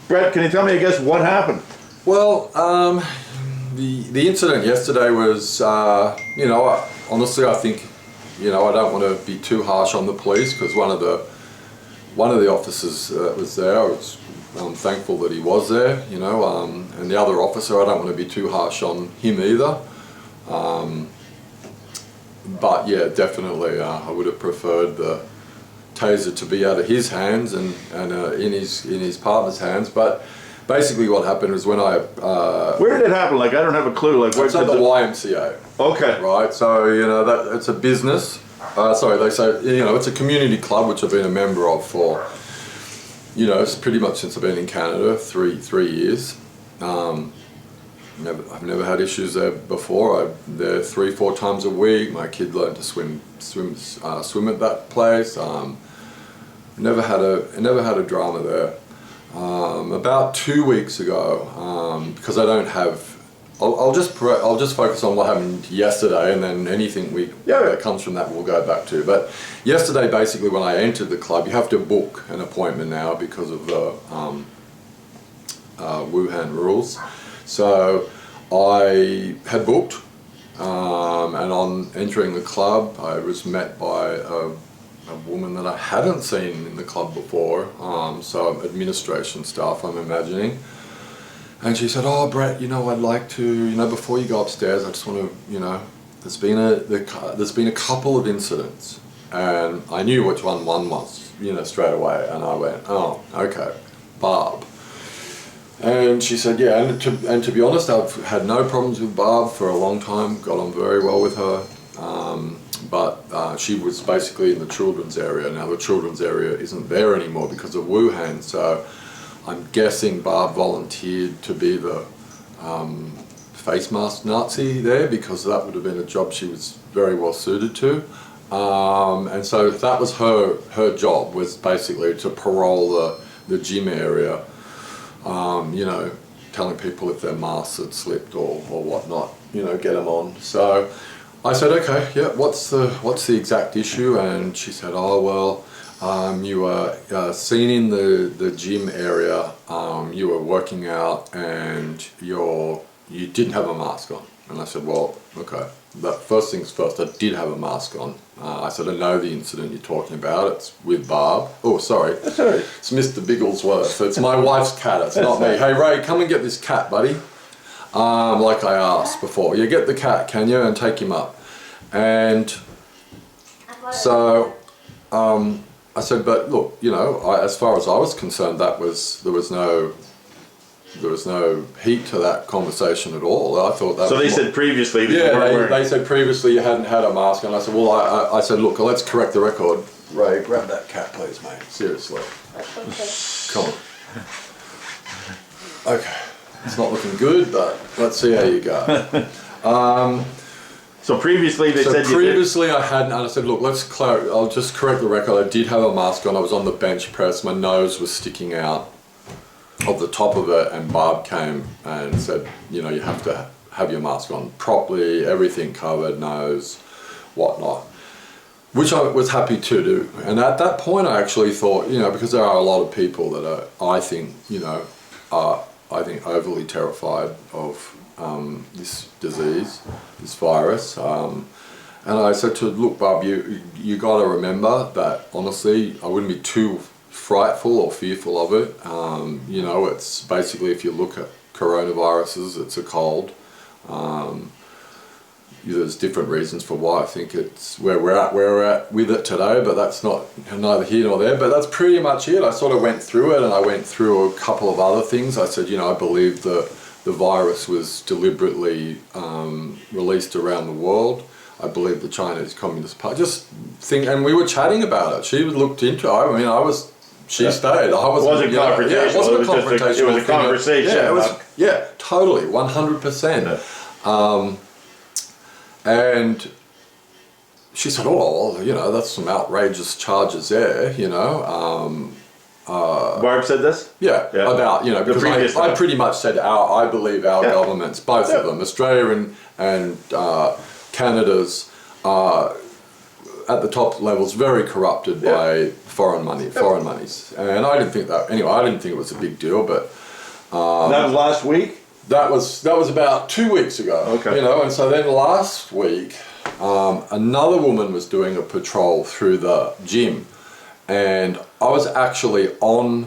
Brett, can you tell me, I guess, what happened? Well, the incident yesterday was, honestly, I think, I don't want to be too harsh on the police, because one of the officers that was there, I'm thankful that he was there, and the other officer, I don't want to be too harsh on him either. But yeah, definitely, I would have preferred the taser to be out of his hands and in his partner's hands. But basically, what happened was when I where did it happen? Like, I don't have a clue. Like, where it's at the YMCA. Okay. Right. So that it's a business. They say it's a community club which I've been a member of for it's pretty much since I've been in Canada, three years. I've never had issues there before. I'm there 3-4 times a week. My kid learned to swim at that place. Never had a drama there. About 2 weeks ago, because I don't have. I'll just focus on what happened yesterday, and then anything that comes from that we'll go back to. But yesterday, basically, when I entered the club, you have to book an appointment now because of the Wuhan rules. So I had booked, and on entering the club, I was met by a woman that I hadn't seen in the club before, so administration staff, I'm imagining. And she said, "Oh, Brett, I'd like to, before you go upstairs, I just want to, there's been a couple of incidents," and I knew which one was, straight away, and I went, "Oh, okay, Barb." And she said, "Yeah," and to be honest, I've had no problems with Barb for a long time, got on very well with her, but she was basically in the children's area. Now the children's area isn't there anymore because of Wuhan, so I'm guessing Barb volunteered to be the face mask Nazi there, because that would have been a job she was very well suited to. And so that was her job, was basically to parole the gym area, telling people if their masks had slipped or whatnot, get them on. So I said, "Okay, yeah, what's the exact issue?" And she said, "Oh, well, you were seen in the gym area, you were working out, and you didn't have a mask on." And I said, "Well, okay, but first things first, I did have a mask on." I said, "I know the incident you're talking about, it's with Barb." Oh, sorry. That's all right. It's Mr. Bigglesworth. It's my wife's cat, it's not me. "Hey, Ray, come and get this cat, buddy." Like I asked before. "You get the cat, can you? And take him up." And so I said, "But look, as far as I was concerned, there was no heat to that conversation at all. I thought that." So they said previously that you weren't wearing. They said previously you hadn't had a mask, and I said, "Well, I said, look, let's correct the record. Ray, grab that cat, please, mate. Seriously, come on." Okay, it's not looking good, but let's see how you go. So previously they said previously I hadn't, and I said, "Look, I'll just correct the record. I did have a mask on. I was on the bench press. My nose was sticking out of the top of it, and Barb came and said, you have to have your mask on properly, everything covered, nose, whatnot," which I was happy to do. And at that point, I actually thought, because there are a lot of people that are, I think, overly terrified of this disease, this virus. And I said to her, "Look, Barb, you got to remember that, honestly, I wouldn't be too frightful or fearful of it. It's basically, if you look at coronaviruses, it's a cold. There's different reasons for why I think it's where we're at with it today, but that's neither here nor there. But that's pretty much it. I sort of went through it, and I went through a couple of other things. I said, I believe the virus was deliberately released around the world. I believe the Chinese Communist Party. And we were chatting about it. She looked into it. She stayed. I wasn't. It wasn't confrontational. Yeah, it wasn't a confrontation. It was a conversation. Yeah, totally, 100%. And she said, "Oh, that's some outrageous charges there, Barb said this? Yeah. About, because I pretty much said I believe our governments, both of them, Australia and Canada's, at the top levels very corrupted by foreign monies, and I didn't think that. Anyway, I didn't think it was a big deal, but that was last week. that was about 2 weeks ago. Okay. You know, and so then last week, another woman was doing a patrol through the gym, and I was actually on,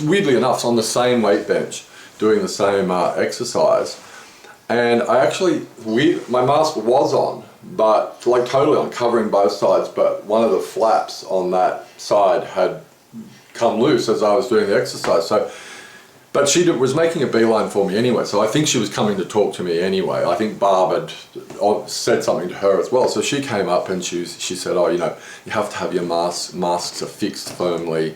weirdly enough, on the same weight bench, doing the same exercise, and I actually, my mask was on, but like totally on, covering both sides, but one of the flaps on that side had come loose as I was doing the exercise. So, but she was making a beeline for me anyway, so I think she was coming to talk to me anyway. I think Barb had said something to her as well. So she came up and she said, oh, you know, you have to have your masks affixed firmly,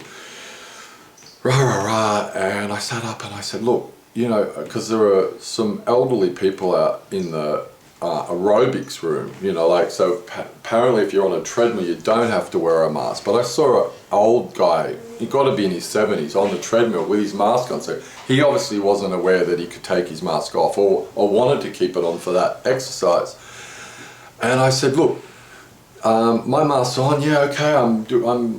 rah, rah, rah. And I sat up and I said, look, you know, because there are some elderly people out in the aerobics room, you know, like, so apparently if you're on a treadmill you don't have to wear a mask, but I saw an old guy, he got to be in his 70s, on the treadmill with his mask on, so he obviously wasn't aware that he could take his mask off or wanted to keep it on for that exercise. And I said, look, my mask's on, yeah, okay, I'm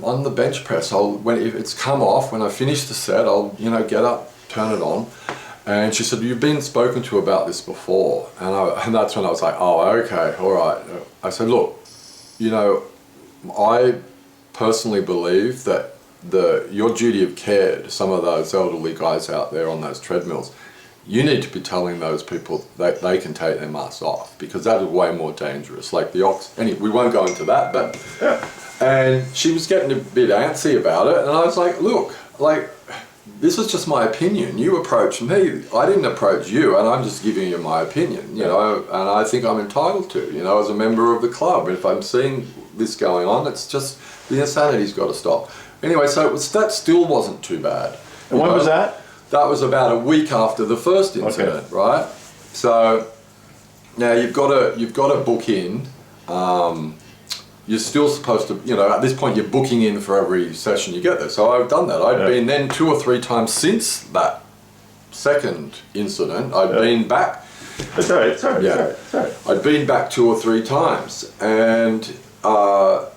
on the bench press, if it's come off, when I finish the set, I'll, you know, get up, turn it on. And she said, you've been spoken to about this before. And that's when I was like, oh, okay, all right. I said, look, you know, I personally believe that your duty of care to some of those elderly guys out there on those treadmills, you need to be telling those people that they can take their masks off, because that is way more dangerous. Like anyway, we won't go into that, but, and she was getting a bit antsy about it. And I was like, look, like, this is just my opinion. You approached me. I didn't approach you, and I'm just giving you my opinion, you know, and I think I'm entitled to, you know, as a member of the club. If I'm seeing this going on, it's just, the insanity's got to stop. Anyway, so that still wasn't too bad. And when was that? That was about a week after the first incident, right? So now you've got to book in. You're still supposed to, you know, at this point you're booking in for every session you get there. So I've done that. I'd been then 2 or 3 times since that second incident. I'd been back. It's all right, it's all right, Yeah. it's all right. I'd been back 2 or 3 times. And so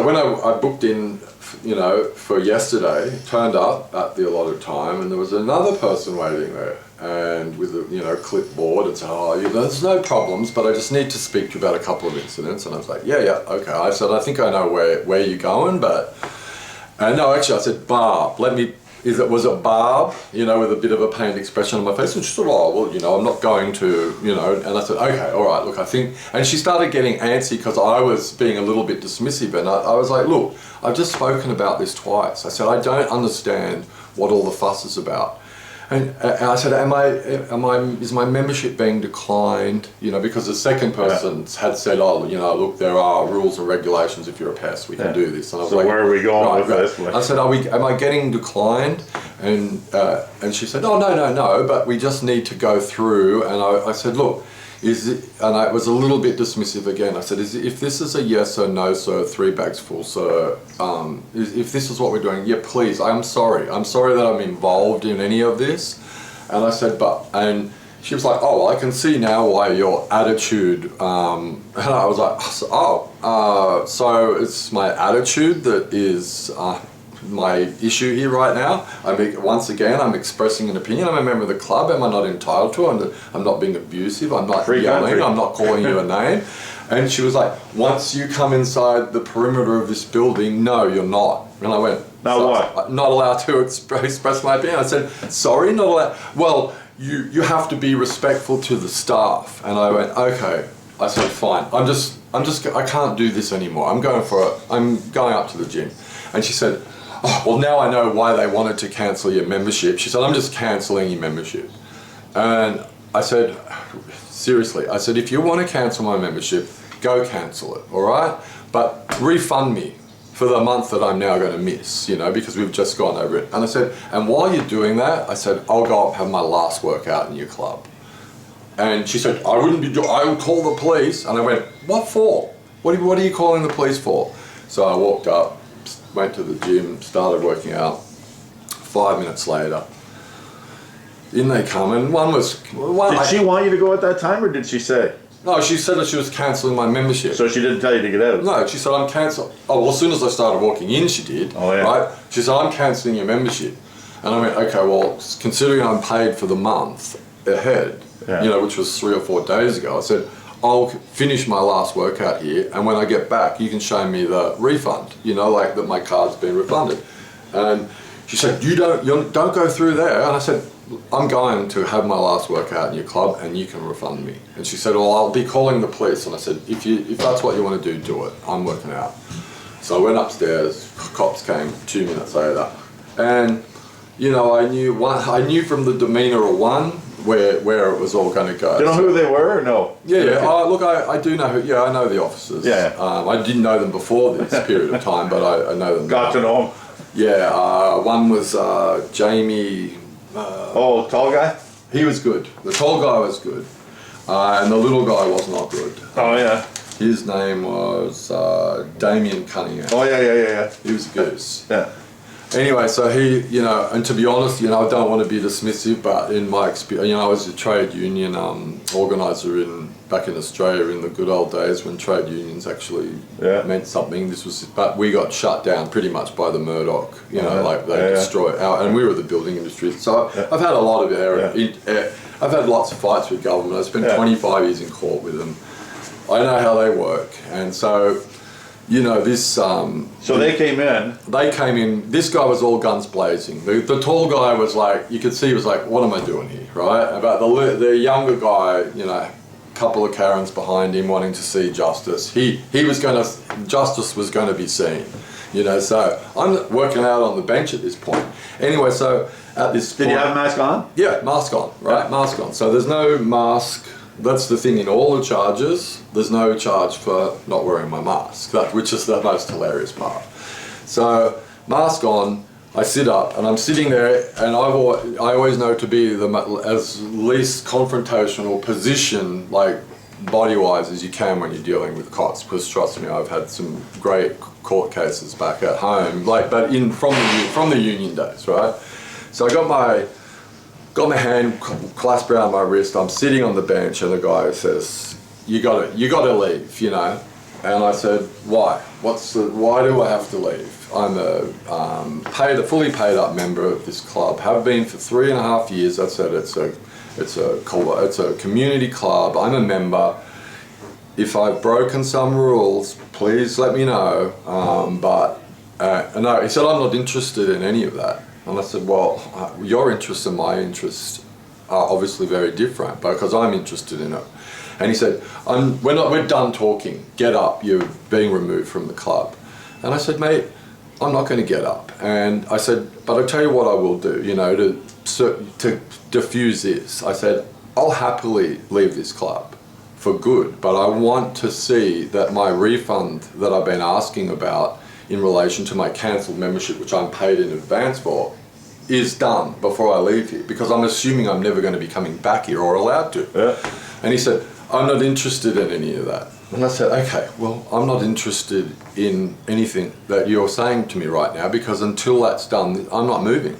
when I booked in, you know, for yesterday, turned up at the allotted time, and there was another person waiting there, and with a, you know, clipboard, and said, oh, you know, there's no problems, but I just need to speak to you about a couple of incidents. And I was like, yeah, okay. I said, I think I know where you're going, but, and no, actually I said, Barb, was it Barb, you know, with a bit of a pained expression on my face? And she said, oh, well, you know, I'm not going to, you know, and I said, okay, all right, look, I think, and she started getting antsy because I was being a little bit dismissive, and I was like, look, I've just spoken about this twice. I said, I don't understand what all the fuss is about. And I said, is my membership being declined? You know, because the second person had said, oh, you know, look, there are rules and regulations. If you're a pest, we can do this. And I was so like, where are we going with this? I said, am I getting declined? And she said, oh, no, but we just need to go through. And I said, look, and I was a little bit dismissive again. I said, if this is a yes or no, sir, 3 bags full, sir, if this is what we're doing, yeah, please, I'm sorry that I'm involved in any of this. And I said, and she was like, oh, well, I can see now why your attitude, and I was like, so it's my attitude that is my issue here right now. Once again, I'm expressing an opinion. I'm a member of the club. Am I not entitled to it? I'm not being abusive. I'm not yelling. I'm not calling you a name. And she was like, once you come inside the perimeter of this building, no, you're not. And I went, now what? Not allowed to express my opinion. I said, sorry, not allowed. Well, you have to be respectful to the staff. And I went, okay. I said, fine. I can't do this anymore. I'm going up to the gym. And she said, oh, well, now I know why they wanted to cancel your membership. She said, I'm just cancelling your membership. And I said, seriously, I said, if you want to cancel my membership, go cancel it, all right? But refund me for the month that I'm now going to miss, you know, because we've just gone over it. And I said, and while you're doing that, I said, I'll go up and have my last workout in your club. And she said, I would call the police. And I went, what for? What are you calling the police for? So I walked up, went to the gym, started working out. 5 minutes later, in they come, and one did she want you to go at that time, or did she say? No, she said that she was cancelling my membership. So she didn't tell you to get out? No, she said, I'm cancelling. Oh, well, as soon as I started walking in, she did. Oh, yeah. Right? She said, I'm cancelling your membership. And I went, okay, well, considering I'm paid for the month ahead, Yeah. you know, which was 3 or 4 days ago, I said, I'll finish my last workout here, and when I get back, you can show me the refund, you know, like that my card's been refunded. And she said, you don't go through there. And I said, I'm going to have my last workout in your club and you can refund me. And she said, well, I'll be calling the police. And I said, if that's what you want to do it. I'm working out. So I went upstairs, cops came 2 minutes later. And, you know, I knew from the demeanour of one where it was all going to go. Do you know who they were or no? Yeah, yeah. Look, I do know who, I know the officers. Yeah. I didn't know them before this period of time, but I know them Got now. to know him. Yeah, one was Jamie. Oh, tall guy? He was good. The tall guy was good. And the little guy was not good. Oh, yeah. His name was Damien Cunningham. Oh, yeah. He was a goose. Yeah. Anyway, so he, you know, and to be honest, you know, I don't want to be dismissive, but in my experience, you know, I was a trade union organiser back in Australia in the good old days when trade unions actually meant something. But we got shut down pretty much by the Murdoch, you know, like they destroyed and we were the building industry. So I've had a lot of I've had lots of fights with government. I spent 25 years in court with them. I know how they work, and so. You know, this... so they came in. They came in, this guy was all guns blazing. The tall guy was like, you could see he was like, what am I doing here, right? About the younger guy, you know, a couple of Karens behind him wanting to see justice. Justice was going to be seen, you know, so I'm working out on the bench at this point. Anyway, so at this point... Did you have a mask on? Yeah, mask on, right? Yeah. Mask on. So there's no mask... That's the thing in all the charges. There's no charge for not wearing my mask, which is the most hilarious part. So, mask on, I sit up, and I'm sitting there, and I always know to be as least confrontational position, like body-wise, as you can when you're dealing with cops. Because trust me, I've had some great court cases back at home, like, but from the union days, right? So I got my hand clasped around my wrist. I'm sitting on the bench, and the guy says, "You got to leave," you know. And I said, "Why? Why do I have to leave? I'm a fully paid up member of this club. Have been for 3.5 years." I said, "It's a community club. I'm a member. If I've broken some rules, please let me know." No, he said, "I'm not interested in any of that." And I said, well, your interests and my interests are obviously very different because I'm interested in it. And he said, we're done talking. Get up. You're being removed from the club. And I said, mate, I'm not going to get up. And I said, but I'll tell you what I will do, you know, to diffuse this. I said, I'll happily leave this club for good, but I want to see that my refund that I've been asking about in relation to my cancelled membership, which I'm paid in advance for, is done before I leave here, because I'm assuming I'm never going to be coming back here or allowed to. Yeah. And he said, I'm not interested in any of that. And I said, okay, well, I'm not interested in anything that you're saying to me right now, because until that's done, I'm not moving.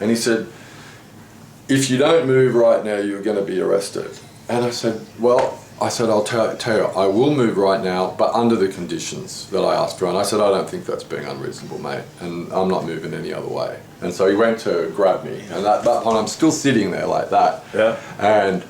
And he said, if you don't move right now, you're going to be arrested. And I said, well, I'll tell you, I will move right now, but under the conditions that I asked for. And I said, I don't think that's being unreasonable, mate, and I'm not moving any other way. And so he went to grab me, and at that point I'm still sitting there like that. Yeah. And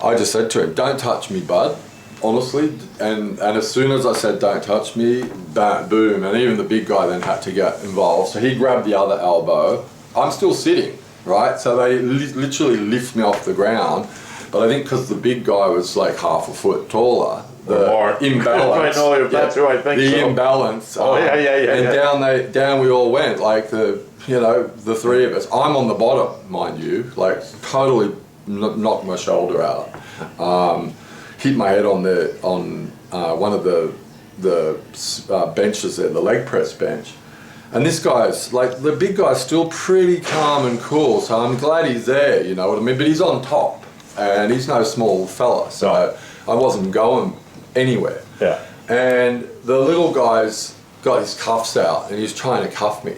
I just said to him, don't touch me, bud, honestly. And as soon as I said, don't touch me, bam, boom, and even the big guy then had to get involved. So he grabbed the other elbow. I'm still sitting, right? So they literally lift me off the ground. But I think because the big guy was like half a foot taller, the imbalance. I know if that's who I think. The imbalance. And down we all went, like the three of us. I'm on the bottom, mind you, like totally knocked my shoulder out. Hit my head on one of the benches there, the leg press bench. And this guy's, like, the big guy's still pretty calm and cool, so I'm glad he's there, you know what I mean? But he's on top. And he's no small fella, so I wasn't going anywhere. Yeah. And the little guy's got his cuffs out, and he's trying to cuff me.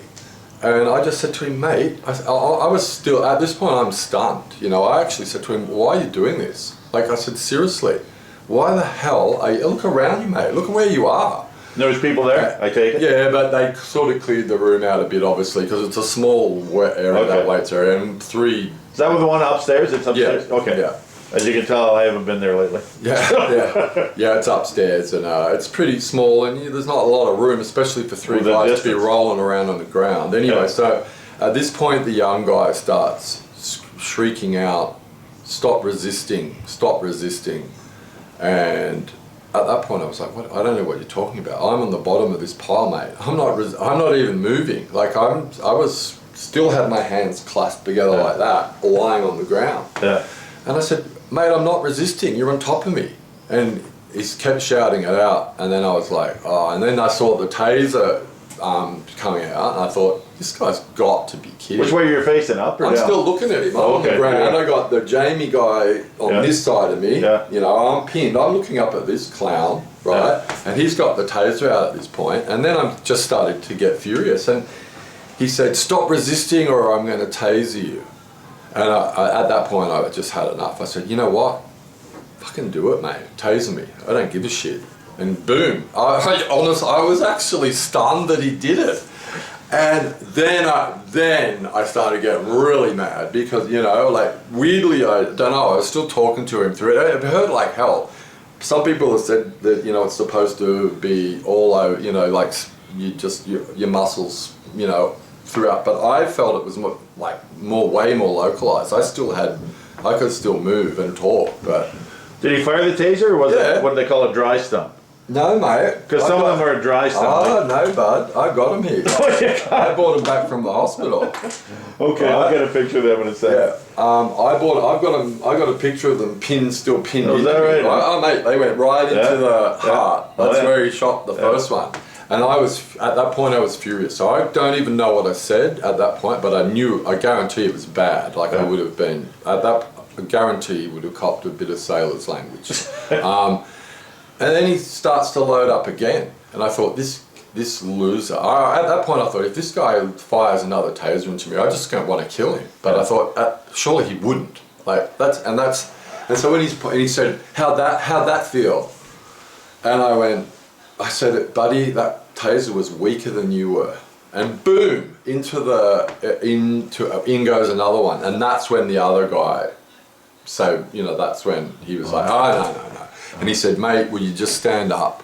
And I just said to him, mate, I was still, at this point I'm stunned. You know, I actually said to him, why are you doing this? Like I said, seriously, why the hell are you, look around you, mate, look at where you are. There was people there, I take it? Yeah, but they sort of cleared the room out a bit, obviously, because it's a small area, that weights area, and 3... Is that the one upstairs? It's upstairs? Yeah. Okay. Yeah. As you can tell, I haven't been there lately. Yeah, it's upstairs, and it's pretty small, and there's not a lot of room, especially for 3 guys to be rolling around on the ground. Anyway, so at this point, the young guy starts shrieking out, "Stop resisting, stop resisting," and at that point, I was like, "What? I don't know what you're talking about. I'm on the bottom of this pile, mate. I'm not even moving. Like still had my hands clasped together like that, lying on the ground." Yeah. And I said, "Mate, I'm not resisting. You're on top of me." And he kept shouting it out. And then I was like, oh. And then I saw the taser coming out, and I thought, this guy's got to be kidding. Which way you're facing, up or down? I'm still looking at him. I'm on the ground. Yeah. I got the Jamie guy on this side of me. Yeah. You know, I'm pinned. I'm looking up at this clown, right? Yeah. And he's got the taser out at this point. And then I'm just started to get furious. And he said, "Stop resisting or I'm going to taser you." And at that point, I just had enough. I said, "You know what? Fucking do it, mate. Taser me. I don't give a shit." And boom. I was actually stunned that he did it. And then I started getting really mad because, you know, like weirdly, I don't know, I was still talking to him through it. It hurt like hell. Some people have said that, you know, it's supposed to be all over, you know, like your muscles, you know, throughout, but I felt it was way more localized. I could still move and talk, but... Did he fire the taser, or was it, what do they call a dry stump? No, mate. Because some of them are a dry stump. Oh, no, bud. I got him here. I brought him back from the hospital. Okay, I'll get a picture of them in a second. Yeah. I got a picture of them still pinned in. Is that right? Oh, mate, they went right into the heart. That's where he shot the first one. And at that point I was furious. So I don't even know what I said at that point, but I guarantee it was bad. Like I would have been, I guarantee he would have copped a bit of sailor's language. And then he starts to load up again. And I thought, this loser. At that point I thought, if this guy fires another taser into me, I just don't want to kill him. But I thought, surely he wouldn't. And so when he said, how'd that feel? And I said, "Buddy, that taser was weaker than you were." And boom, in goes another one. And that's when the other guy, so, you know, that's when he was like, "Oh, no. And he said, "Mate, will you just stand up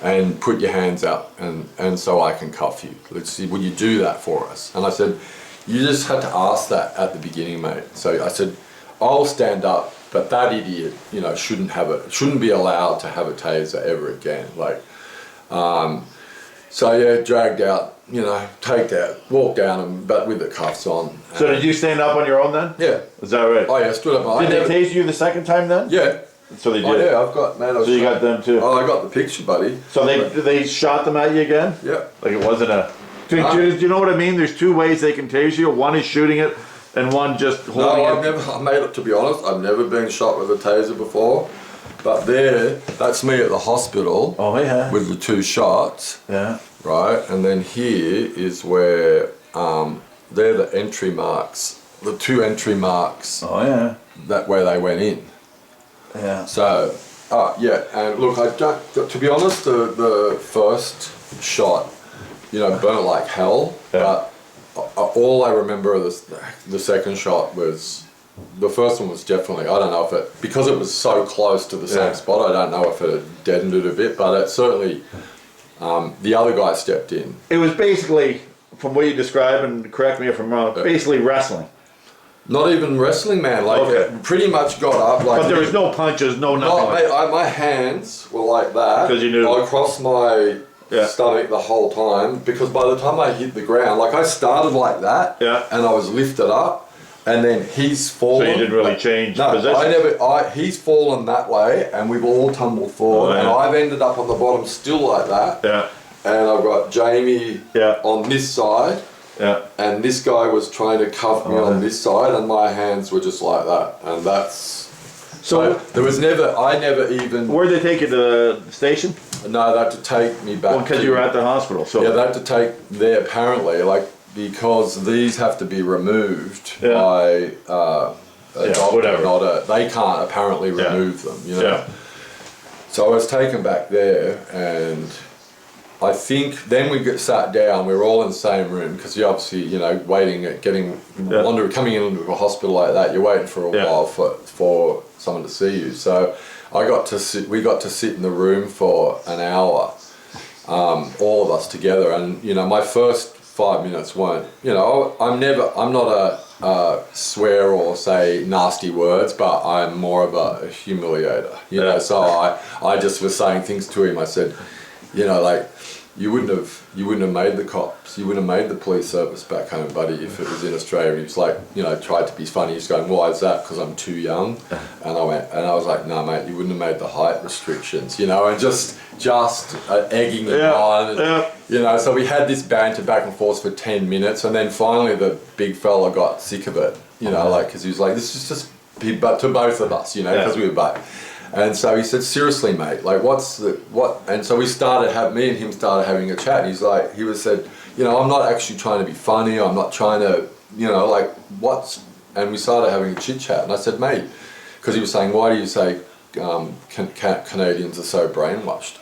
and put your hands up and so I can cuff you? Let's see, will you do that for us?" And I said, "You just had to ask that at the beginning, mate." So I said, "I'll stand up, but that idiot, you know, shouldn't be allowed to have a taser ever again." So yeah, dragged out, you know, walked down, but with the cuffs on. So did you stand up on your own then? Yeah. Is that right? Oh yeah, stood up. Did they tase you the second time then? Yeah. So they did? Oh yeah, I've got, man. So you got them too? Oh, I got the picture, buddy. So they shot them at you again? Yeah. Like it wasn't a... Do you know what I mean? There's 2 ways they can tase you. One is shooting it, and one just holding it. To be honest, I've never been shot with a taser before. But that's me at the hospital. Oh yeah. With the 2 shots. Yeah. Right, and then here is where they're the entry marks, the 2 entry marks. Oh yeah. That where they went in. Yeah. So, yeah, and look, to be honest, the first shot, you know, burnt like hell. Yeah. But all I remember of the second shot was, the first one was definitely, I don't know if because it was so close to the same spot, I don't know if it had deadened it a bit, but it certainly, the other guy stepped in. It was basically, from what you describe, and correct me if I'm wrong, basically wrestling. Not even wrestling, man. It pretty much got up. But there was no punches, no nothing. No, mate, my hands were like that. Because you knew. I crossed my stomach the whole time, because by the time I hit the ground, I started like that, and I was lifted up, and then he's fallen. So you didn't really change position? He's fallen that way, and we've all tumbled forward, and I've ended up on the bottom still like that. Yeah. And I've got Jamie on this side. Yeah. And this guy was trying to cuff me on this side, and my hands were just like that, and that's... So there was I never even... Where'd they take you, to the station? No, they had to take me back. Well, because you were at the hospital, so... Yeah, they had to take there apparently, because these have to be removed by a doctor, whatever. They can't apparently remove them, you know? Yeah. So I was taken back there, and I think then we sat down. We were all in the same room because you obviously, you know, waiting at coming into a hospital like that. You're waiting for a while for someone to see you. So we got to sit in the room for an hour, all of us together. And you know, my first 5 minutes weren't. You know, I'm not a swear or say nasty words, but I'm more of a humiliator. You know, so I just was saying things to him. I said, you know, like, you wouldn't have made the cops, you wouldn't have made the police service back home, buddy, if it was in Australia. He was like, you know, tried to be funny. He's going, why is that? Because I'm too young. And I was like, no, mate, you wouldn't have made the height restrictions, you know, and just egging him on. And, you know, so we had this banter back and forth for 10 minutes, and then finally the big fella got sick of it, you know, like, because he was like, this is just, but to both of us, you know, because we were both. And so he said, seriously, mate, like, what? And so me and him started having a chat. And he said, you know, I'm not actually trying to be funny. I'm not trying to, you know, like, and we started having a chit chat. And I said, mate, because he was saying, why do you say Canadians are so brainwashed?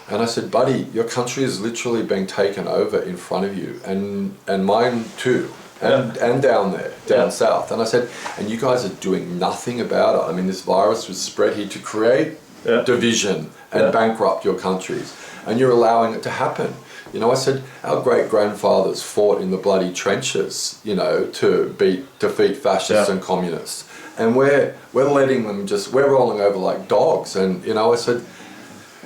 And I said, buddy, your country is literally being taken over in front of you, and mine too. And down south. And I said, and you guys are doing nothing about it. I mean, this virus was spread here to create division and bankrupt your countries, and you're allowing it to happen. You know, I said, our great-grandfathers fought in the bloody trenches, you know, to defeat fascists and communists. And we're letting them we're rolling over like dogs. And, you know, I said,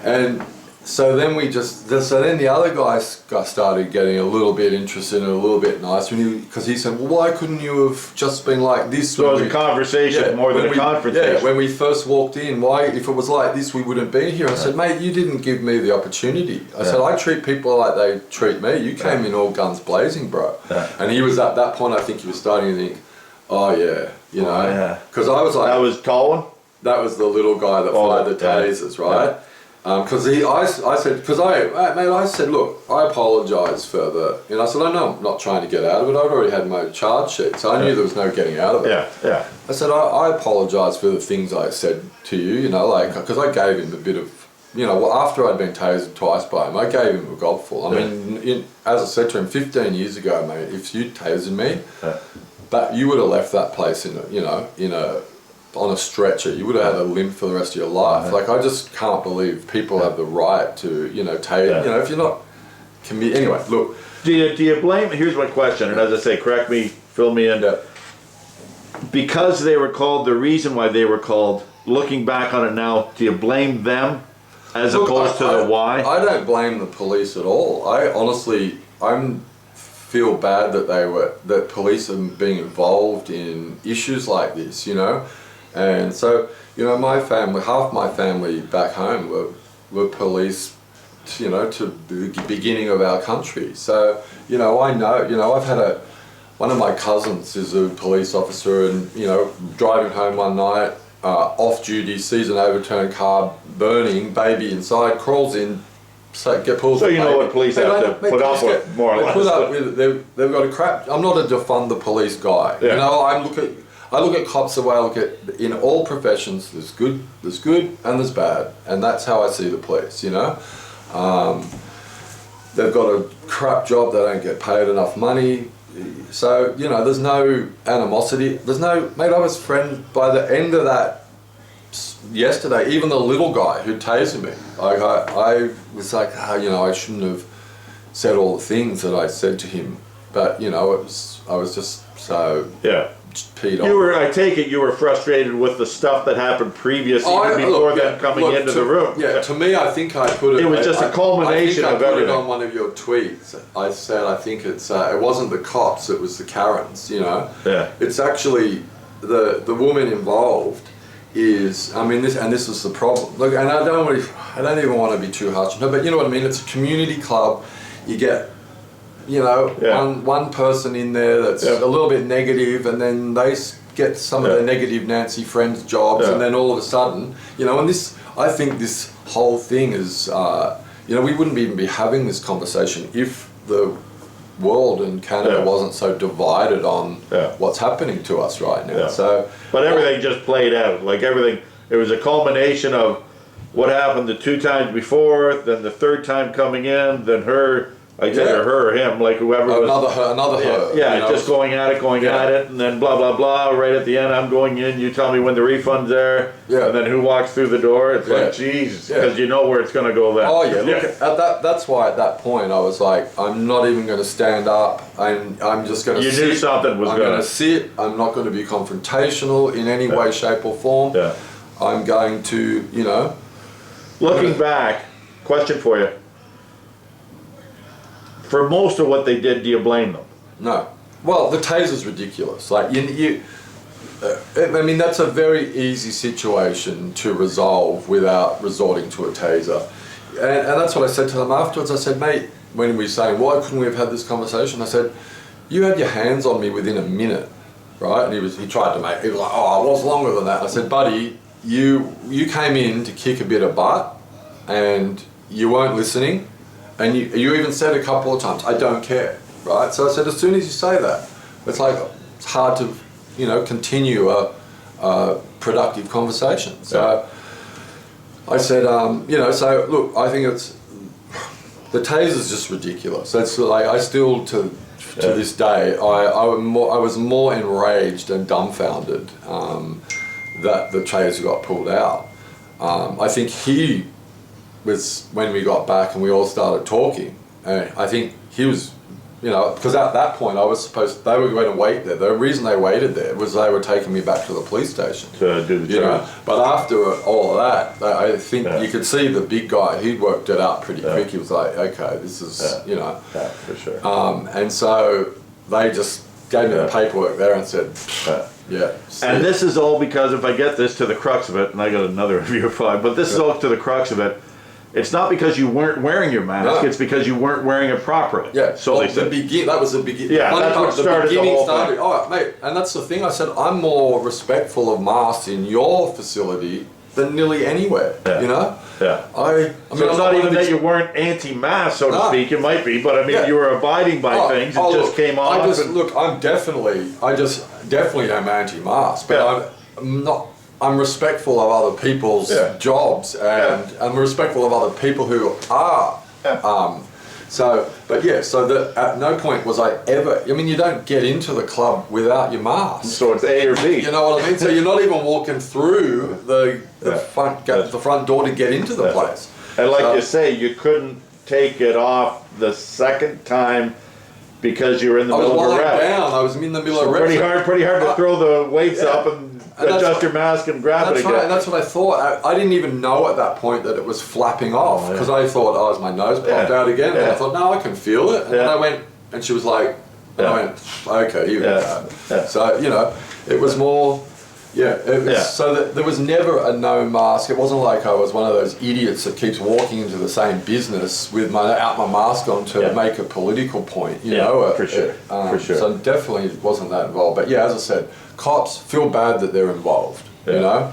and so then then the other guys started getting a little bit interested and a little bit nice, because he said, well, why couldn't you have just been like this? So it was a conversation more than a confrontation. Yeah, when we first walked in, why, if it was like this, we wouldn't be here. I said, mate, you didn't give me the opportunity. I said, I treat people like they treat me. You came in all guns blazing, bro. And he was, at that point, I think he was starting to think, oh yeah, you know, because I was like, that was Colin? That was the little guy that fired the tasers, right? Because I said, look, I apologise for I said, I know I'm not trying to get out of it. I've already had my charge sheet, so I knew there was no getting out of it. I said, I apologise for the things I said to you, you know, like, because I gave him a bit of, you know, well, after I'd been tasered twice by him, I gave him a gobful. I mean, as I said to him 15 years ago, mate, if you tasered me, but you would have left that place on a stretcher. You would have had a limp for the rest of your life. Like, I just can't believe people have the right to, you know, tase. You know, if you're not, anyway. Look, do you blame? Here's my question, and as I say, correct me, fill me in. Because they were called, the reason why they were called. Looking back on it now, do you blame them as opposed to the why? I don't blame the police at all. I honestly, feel bad that police are being involved in issues like this, you know. And so, you know, half my family back home were police, you know, to the beginning of our country. So, you know, I've had one of my cousins is a police officer, and, you know, driving home one night, off duty, sees an overturned car burning, baby inside, crawls in, pulls. So you know what police have to put up with, more or less. Put up with it. They've got a crap. I'm not a defund the police guy. You know, I look at cops the way I look at, in all professions, there's good and there's bad, and that's how I see the police, you know. They've got a crap job, they don't get paid enough money, so, you know, there's no animosity, mate, I was friends by the end of that yesterday, even the little guy who tased me, like, I was like, you know, I shouldn't have said all the things that I said to him, but, you know, I was just so... peed off. I take it you were frustrated with the stuff that happened previously before them coming into the room. Yeah, to me, I think I put it... It was just a culmination of everything. I put it on one of your tweets. I said, I think it's... it wasn't the cops, it was the Karens, you know? Yeah. It's actually... The woman involved is... I mean, this was the problem. Look, and I don't even want to be too harsh. No, but you know what I mean? It's a community club. You get... You know, one person in there that's a little bit negative, and then they get some of the negative Nancy friends' jobs, and then all of a sudden, you know, and I think this whole thing is, you know, we wouldn't even be having this conversation if the world and Canada wasn't so divided on what's happening to us right now. So, but everything just played out, like everything. It was a culmination of what happened the 2 times before, then the 3rd time coming in, then her, I tell you, her or him, like whoever was. Another her. Yeah, you know? just going at it, and then blah, blah, blah, right at the end, I'm going in, you tell me when the refund's there, and then who walks through the door, it's like, Jesus, because you know where it's gonna go then. Oh yeah, look, that's why at that point I was like, I'm not even gonna stand up, I'm just gonna sit. You knew something was I'm gonna sit, I'm not gonna be confrontational in any way, shape or form. Yeah. I'm going to, you know. Looking back, question for you. For most of what they did, do you blame them? No. Well, the taser's ridiculous. Like I mean, that's a very easy situation to resolve without resorting to a taser. And that's what I said to them afterwards. I said, mate, when we were saying, why couldn't we have had this conversation? I said, you had your hands on me within a minute, right? And he tried to make, he was like, oh, I was longer than that. I said, buddy, you came in to kick a bit of butt and you weren't listening. And you even said a couple of times, I don't care, right? So I said, as soon as you say that, it's hard to, you know, continue a productive conversation. So I said, you know, so look, I think the taser's just ridiculous. That's like, I still, to this day, I was more enraged and dumbfounded that the taser got pulled out. I think he was, when we got back and we all started talking, I think he was, you know, because at that point they were going to wait there. The reason they waited there was they were taking me back to the police station. To do the charge. But after all of that, I think you could see the big guy, he'd worked it out pretty quick. He was like, okay, this is, you know. Yeah, for sure. And so they just gave me the paperwork there and said, yeah. And this is all because, if I get this to the crux of it, and I got another review of 5, but this is all to the crux of it. It's not because you weren't wearing your mask, it's because you weren't wearing it properly. Yeah, so well, they said. that was the beginning. Yeah, that's what started the whole thing. Oh, mate, and that's the thing. I said, I'm more respectful of masks in your facility than nearly anywhere, you know? Yeah. I mean, so it's not even that you weren't anti-mask, so to speak. It might be, but I mean, you were abiding by things. It just came off. I just definitely am anti-mask, but I'm respectful of other people's jobs, and I'm respectful of other people who are. So at no point was I ever, I mean, you don't get into the club without your mask. So it's A or B. You know what I mean? So you're not even walking through the front door to get into the place. And like you say, you couldn't take it off the second time because you were in the middle of a rep. I was in the middle of a rep. Pretty hard to throw the weights up and adjust your mask and grab it again. Right, and that's what I thought. I didn't even know at that point that it was flapping off, because I thought, oh, is my nose popped out again? And I thought, no, I can feel it. And then I went, and she was like, and I went, okay, here we go. So, you know, it was more, so that there was never a no mask. It wasn't like I was one of those idiots that keeps walking into the same business with my mask on to make a political point, you know. For sure. So definitely wasn't that involved. But yeah, as I said, cops feel bad that they're involved, you know?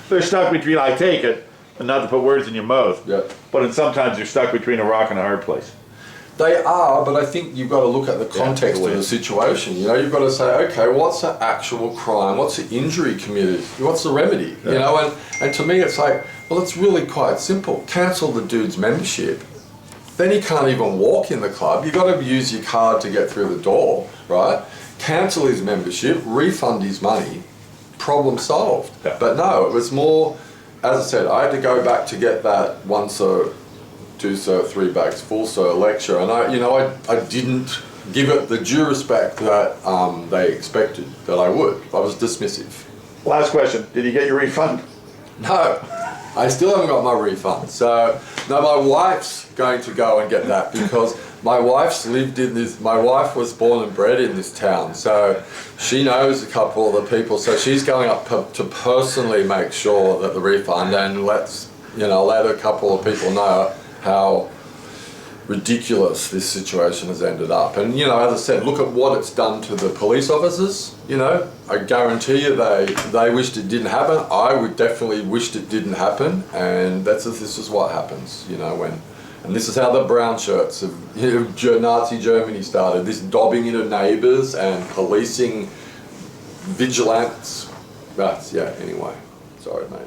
They're stuck between, I take it, and not to put words in your mouth, but sometimes you're stuck between a rock and a hard place. They are, but I think you've got to look at the context of the situation. You know, you've got to say, okay, what's the actual crime? What's the injury committed? What's the remedy? You know, and to me it's like, well, it's really quite simple. Cancel the dude's membership. Then he can't even walk in the club. You've got to use your card to get through the door, right? Cancel his membership, refund his money, problem solved. But no, it was more, as I said, I had to go back to get that 1 sir, 2 sir, 3 bags, full sir lecture, and I didn't give it the due respect that they expected that I would. I was dismissive. Last question, did you get your refund? No, I still haven't got my refund. So, no, my wife's going to go and get that, because my wife was born and bred in this town, so she knows a couple of the people, so she's going up to personally make sure that the refund, and let a couple of people know how ridiculous this situation has ended up. And, you know, as I said, look at what it's done to the police officers. You know, I guarantee you they wished it didn't happen. I would definitely wished it didn't happen, and this is what happens, you know, and this is how the brown shirts of Nazi Germany started, this dobbing into neighbours and policing vigilantes. Anyway, sorry mate.